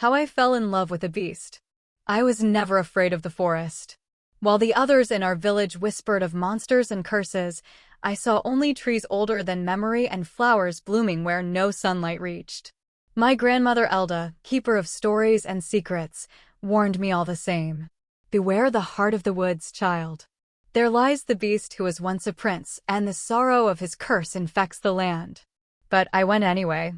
How I fell in love with a beast. I was never afraid of the forest. While the others in our village whispered of monsters and curses, I saw only trees older than memory and flowers blooming where no sunlight reached. My grandmother Elda, keeper of stories and secrets, warned me all the same. Beware the heart of the woods, child. There lies the beast who was once a prince, and the sorrow of his curse infects the land. But I went anyway.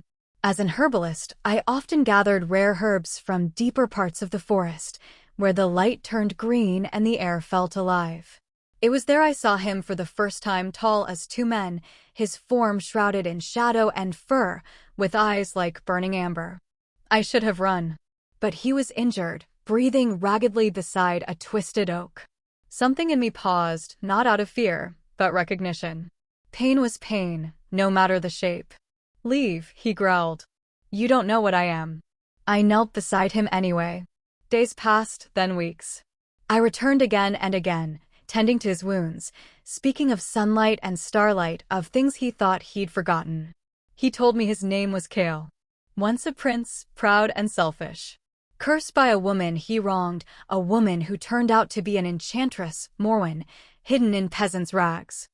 As an herbalist, I often gathered rare herbs from deeper parts of the forest, where the light turned green and the air felt alive. It was there I saw him for the first time, tall as two men, his form shrouded in shadow and fur, with eyes like burning amber. I should have run. But he was injured, breathing raggedly beside a twisted oak. Something in me paused, not out of fear, but recognition. Pain was pain, no matter the shape. "Leave," he growled. "You don't know what I am." I knelt beside him anyway. Days passed, then weeks. I returned again and again, tending to his wounds, speaking of sunlight and starlight, of things he thought he'd forgotten. He told me his name was Kale. Once a prince, proud and selfish. Cursed by a woman he wronged, a woman who turned out to be an enchantress, Morwen, hidden in peasants' rags.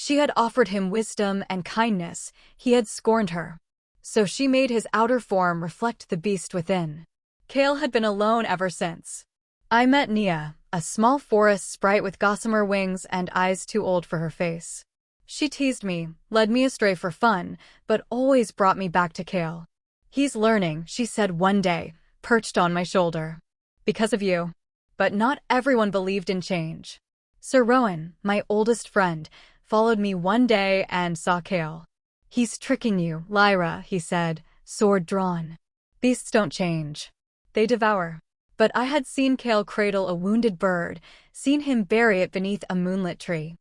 She had offered him wisdom and kindness, he had scorned her. So she made his outer form reflect the beast within. Kale had been alone ever since. I met Nia, a small forest sprite with gossamer wings and eyes too old for her face. She teased me, led me astray for fun, but always brought me back to Kale. "He's learning," she said one day, perched on my shoulder. "Because of you." But not everyone believed in change. Sir Rowan, my oldest friend, followed me one day and saw Kale. "He's tricking you, Lyra," he said, sword drawn. "Beasts don't change. They devour." But I had seen Kale cradle a wounded bird, seen him bury it beneath a moonlit tree.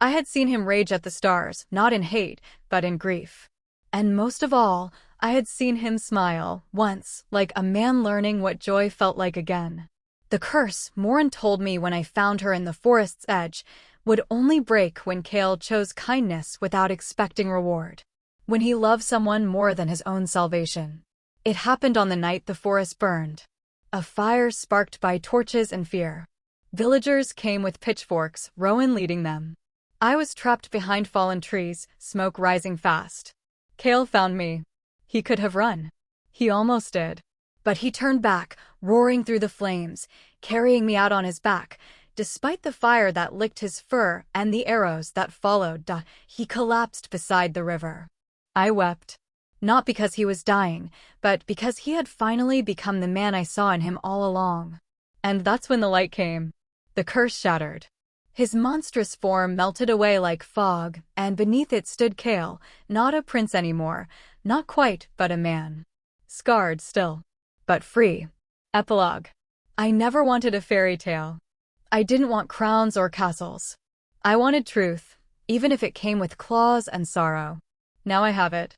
I had seen him rage at the stars, not in hate, but in grief. And most of all, I had seen him smile, once, like a man learning what joy felt like again. The curse, Morin told me when I found her in the forest's edge, would only break when Kale chose kindness without expecting reward. When he loved someone more than his own salvation. It happened on the night the forest burned. A fire sparked by torches and fear. Villagers came with pitchforks, Rowan leading them. I was trapped behind fallen trees, smoke rising fast. Kale found me. He could have run. He almost did. But he turned back, roaring through the flames, carrying me out on his back. Despite the fire that licked his fur and the arrows that followed, he collapsed beside the river. I wept. Not because he was dying, but because he had finally become the man I saw in him all along. And that's when the light came. The curse shattered. His monstrous form melted away like fog, and beneath it stood Kale, not a prince anymore, not quite, but a man. Scarred still, but free. Epilogue. I never wanted a fairy tale. I didn't want crowns or castles. I wanted truth, even if it came with claws and sorrow. Now I have it.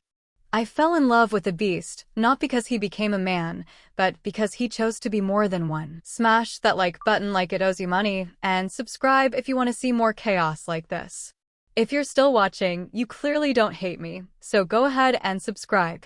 I fell in love with the beast, not because he became a man, but because he chose to be more than one. Smash that like button like it owes you money, and subscribe if you want to see more chaos like this. If you're still watching, you clearly don't hate me, so go ahead and subscribe.